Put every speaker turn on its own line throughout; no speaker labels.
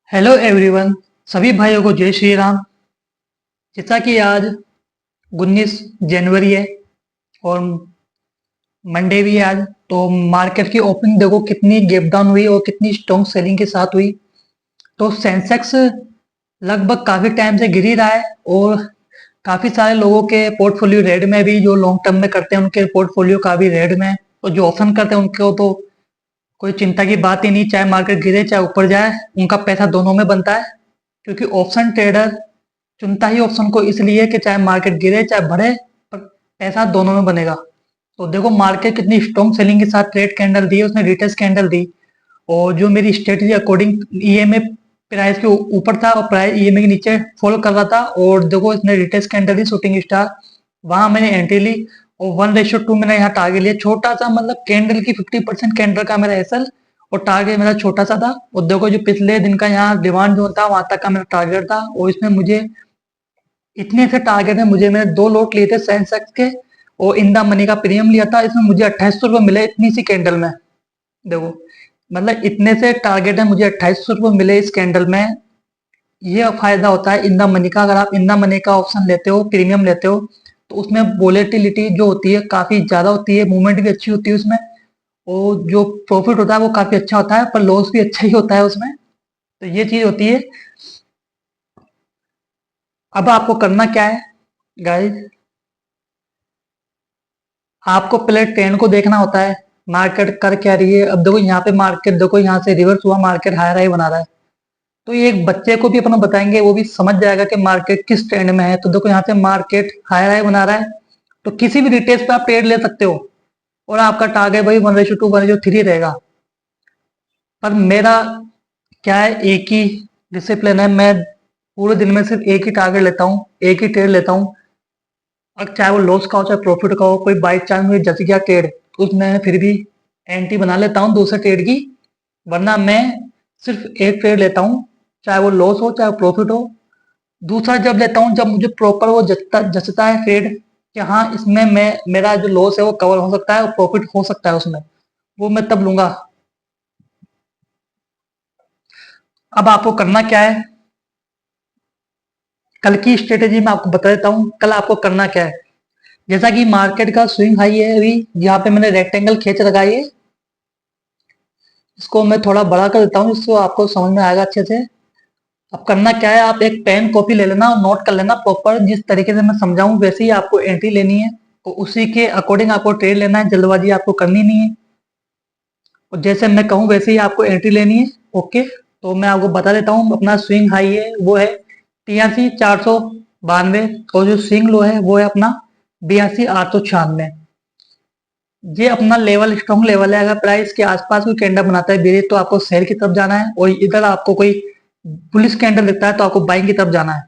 Hello everyone. सभी भाइयों को जय श्री राम। जैसा कि आज 19 जनवरी है और मंडे भी है आज, तो मार्केट की ओपनिंग देखो कितनी गैप डाउन हुई और कितनी स्ट्रॉन्ग सेलिंग के साथ हुई। तो सेंसेक्स लगभग काफी टाइम से गिर ही रहा है और काफी सारे लोगों के पोर्टफोलियो रेड में भी, जो लॉन्ग टर्म में करते हैं उनके पोर्टफोलियो काफी रेड में है, और जो ऑप्शन करते हैं उनको तो कोई चिंता की बात ही नहीं, चाहे मार्केट गिरे चाहे ऊपर जाए, उनका पैसा दोनों में बनता है। क्योंकि ऑप्शन ट्रेडर चुनता ही ऑप्शन को इसलिए कि चाहे मार्केट गिरे चाहे बढ़े, पर पैसा दोनों में बनेगा। तो देखो मार्केट कितनी स्ट्रॉन्ग सेलिंग के साथ ट्रेड कैंडल दी है, उसने रिटेस्ट कैंडल दी, और जो मेरी स्ट्रेटेजी अकॉर्डिंग ईएमए प्राइस के ऊपर था और प्राइस ईएमए के नीचे फॉलो कर रहा था, और देखो इसने रिटेस्ट कैंडल दी शूटिंग स्टार, वहां मैंने एंट्री ली और 1:2 मैंने यहाँ टारगेट लिया छोटा सा, मतलब कैंडल की 50% कैंडल का मेरा एसएल और टारगेट मेरा छोटा सा था। और देखो जो पिछले दिन का यहाँ डिमांड जोन था वहां तक का मेरा टारगेट था, और इसमें मुझे इतने से टारगेट है, मुझे मैंने 2 लॉट लिए थे सेंसेक्स के और इन द मनी का प्रीमियम लिया था, इसमें मुझे 2800 रुपये मिले इतनी सी कैंडल में। देखो मतलब इतने से टारगेट है, मुझे 2800 रुपये मिले इस कैंडल में। ये फायदा होता है इन द मनी का। अगर आप इन द मनी का ऑप्शन लेते हो, प्रीमियम लेते हो, तो उसमें वोलेटिलिटी जो होती है काफी ज्यादा होती है, मूवमेंट भी अच्छी होती है उसमें, और जो प्रॉफिट होता है वो काफी अच्छा होता है, पर लॉस भी अच्छा ही होता है उसमें। तो ये चीज होती है। अब आपको करना क्या है गाइस, आपको पहले ट्रेंड को देखना होता है, मार्केट कर क्या रही है। अब देखो यहाँ पे मार्केट, देखो यहाँ से रिवर्स हुआ, मार्केट हायर हाई बना रहा है, तो ये एक बच्चे को भी अपना बताएंगे, वो भी समझ जाएगा कि मार्केट किस ट्रेंड में है। तो देखो यहाँ से मार्केट हायर हाई बना रहा है, तो किसी भी रिटेल पे आप ट्रेड ले सकते हो, और आपका टारगेट वही 1:2 1:3 रहेगा। पर मेरा क्या है, एक ही डिसिप्लिन है, मैं पूरे दिन में सिर्फ एक ही टारगेट लेता हूँ, एक ही ट्रेड लेता हूँ। अब चाहे वो लॉस का हो चाहे प्रॉफिट का हो, कोई बाई चांस मुझे जच गया ट्रेड, तो उसमें फिर भी एंट्री बना लेता हूँ दूसरे ट्रेड की, वरना मैं सिर्फ एक ट्रेड लेता हूँ, चाहे वो लॉस हो चाहे प्रॉफिट हो। दूसरा जब लेता हूँ जब मुझे प्रॉपर वो जचता जचता है ट्रेड, कि हाँ इसमें मैं, मेरा जो लॉस है वो कवर हो सकता है और प्रॉफिट हो सकता है उसमें, वो मैं तब लूंगा। अब आपको करना क्या है, कल की स्ट्रेटेजी मैं आपको बता देता हूँ, कल आपको करना क्या है। जैसा कि मार्केट का स्विंग हाई है अभी, यहाँ पे मैंने रेक्टेंगल खींच रखा है, इसको मैं थोड़ा बड़ा कर देता हूँ जिससे आपको समझ में आएगा अच्छे से। अब करना क्या है, आप एक पेन कॉपी ले लेना और नोट कर लेना प्रॉपर, जिस तरीके से मैं समझाऊं वैसे ही आपको एंट्री लेनी है, तो उसी के अकॉर्डिंग आपको ट्रेड लेना है, जल्दबाजी आपको करनी नहीं है, और जैसे मैं कहूँ वैसे ही आपको एंट्री लेनी है। ओके, तो मैं आपको बता देता हूँ, अपना स्विंग हाई है वो है 83,492, और जो स्विंग लो है वो है अपना 82,896। ये अपना लेवल स्ट्रॉन्ग लेवल है, अगर प्राइस के आसपास कोई कैंडल बनाता है बेरे, तो आपको सेल की तरफ जाना है, और इधर आपको कोई बुलिश कैंडल दिखता है तो आपको बाइंग की तरफ जाना है।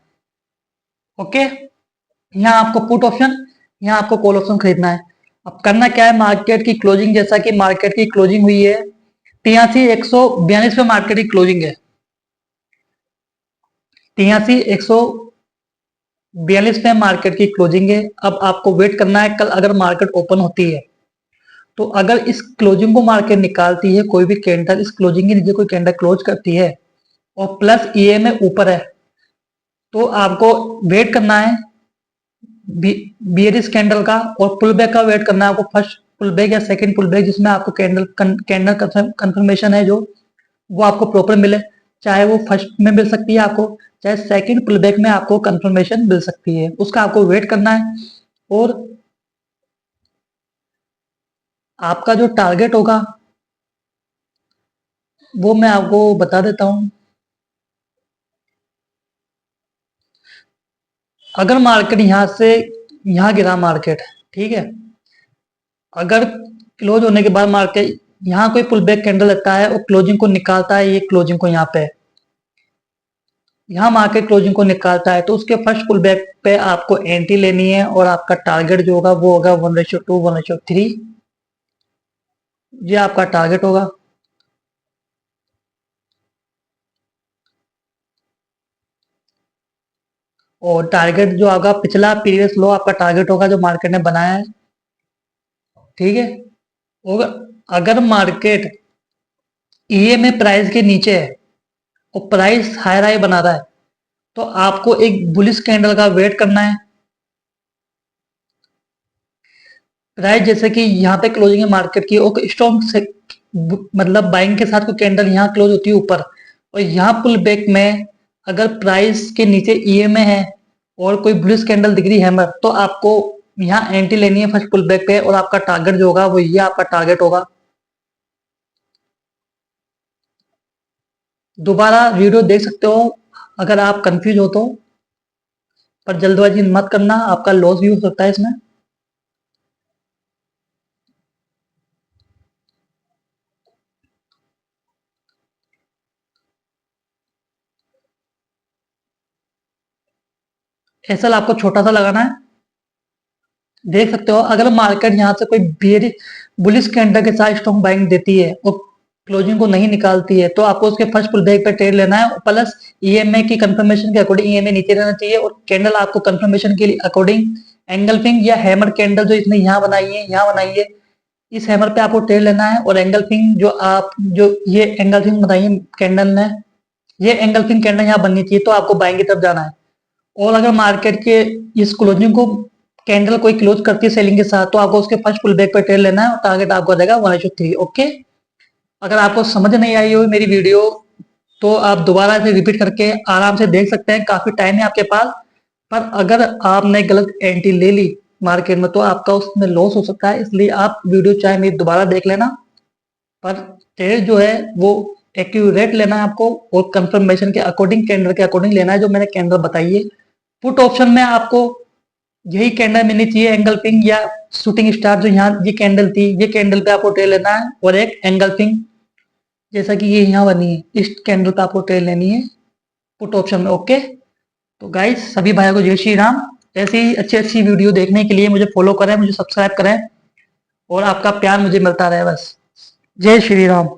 ओके, यहाँ आपको पुट ऑप्शन, यहाँ आपको कॉल ऑप्शन खरीदना है। अब करना क्या है, मार्केट की क्लोजिंग, जैसा कि मार्केट की क्लोजिंग हुई है 83,142 पे मार्केट की क्लोजिंग है, 83,142 पे मार्केट की क्लोजिंग है। अब आपको वेट करना है कल अगर मार्केट ओपन होती है, तो अगर इस क्लोजिंग को मार्केट निकालती है, कोई भी कैंडल इस क्लोजिंग के नीचे कोई कैंडल क्लोज करती है और प्लस ईएमए ऊपर है, तो आपको वेट करना है बियरिश कैंडल का, और पुल बैक का वेट करना है आपको, फर्स्ट पुल बैक या सेकंड पुल बैक जिसमें आपको कैंडल कंफर्मेशन है जो, वो आपको प्रॉपर मिले। चाहे वो फर्स्ट में मिल सकती है आपको, चाहे सेकंड पुल बैक में आपको कंफर्मेशन मिल सकती है, उसका आपको वेट करना है। और आपका जो टारगेट होगा वो मैं आपको बता देता हूँ। अगर मार्केट यहाँ से यहाँ गिरा मार्केट, ठीक है, अगर क्लोज होने के बाद मार्केट यहाँ कोई पुल बैक कैंडल लगता है और क्लोजिंग को निकालता है, ये क्लोजिंग को यहाँ पे, यहाँ मार्केट क्लोजिंग को निकालता है, तो उसके फर्स्ट पुल बैक पे आपको एंट्री लेनी है, और आपका टारगेट जो होगा वो होगा 1:2 1:3, ये आपका टारगेट होगा। और टारगेट जो होगा पिछला प्रीवियस लो आपका टारगेट होगा जो मार्केट ने बनाया है, ठीक है। और अगर मार्केट ईएमए प्राइस के नीचे है और प्राइस हायर हाई बना रहा है, तो आपको एक बुलिश कैंडल का वेट करना है। प्राइस जैसे कि यहाँ पे क्लोजिंग है मार्केट की, और स्ट्रॉन्ग से मतलब बाइंग के साथ कोई कैंडल यहाँ क्लोज होती है ऊपर, और यहाँ पुल बैक में अगर प्राइस के नीचे ईएमए है और कोई बुलिश कैंडल दिख रही है हैमर, तो आपको यहाँ एंट्री लेनी है फर्स्ट पुल बैक पे, और आपका टारगेट जो होगा वो ये आपका टारगेट होगा। दोबारा वीडियो देख सकते हो अगर आप कंफ्यूज हो तो, पर जल्दबाजी मत करना, आपका लॉस भी हो सकता है इसमें। एसएल आपको छोटा सा लगाना है। देख सकते हो अगर मार्केट यहाँ से कोई बेरी बुलिश कैंडल के साथ स्ट्रॉन्ग बाइंग देती है और क्लोजिंग को नहीं निकालती है, तो आपको उसके फर्स्ट पुल बैक पे ट्रेड लेना है, प्लस ईएमए की कंफर्मेशन के अकॉर्डिंग ईएमए नीचे रहना चाहिए, और कैंडल आपको कंफर्मेशन के लिए अकॉर्डिंग एंगल फिंग या हैमर कैंडल जो इसने यहाँ बनाई है, यहाँ बनाई है, इस हैमर पे आपको ट्रेड लेना है। और एंगल फिंग जो ये एंगल फिंग बनाई है कैंडल ने, ये एंगल फिंग कैंडल यहाँ बननी चाहिए, तो आपको बाइंग की तरफ जाना है। और अगर मार्केट के इस क्लोजिंग को कैंडल कोई क्लोज करती है सेलिंग के साथ, तो आपको उसके फर्स्ट पुल बैक पर ट्रेड लेना है, और टारगेट आपको आ जाएगा 1/3। ओके, अगर आपको समझ नहीं आई हो मेरी वीडियो, तो आप दोबारा से रिपीट करके आराम से देख सकते हैं, काफी टाइम है आपके पास। पर अगर आपने गलत एंट्री ले ली मार्केट में, तो आपका उसमें लॉस हो सकता है, इसलिए आप वीडियो चाहे मेरी दोबारा देख लेना, पर ट्रेड जो है वो एक्यूरेट लेना है आपको, और कंफर्मेशन के अकॉर्डिंग कैंडल के अकॉर्डिंग लेना है, जो मैंने कैंडल बताई है। पुट ऑप्शन में आपको यही कैंडल मिलनी चाहिए, एंगल पिंग या शूटिंग स्टार, जो यहाँ ये कैंडल थी, ये कैंडल पे आपको ट्रेड लेना है, और एक एंगल पिंग जैसा कि ये यहाँ बनी है, इस कैंडल पे आपको ट्रेड लेनी है पुट ऑप्शन में। ओके, तो गाइस सभी भाइयों को जय श्री राम। ऐसी ही अच्छी अच्छी वीडियो देखने के लिए मुझे फॉलो करें, मुझे सब्सक्राइब करें, और आपका प्यार मुझे मिलता रहे बस। जय श्री राम।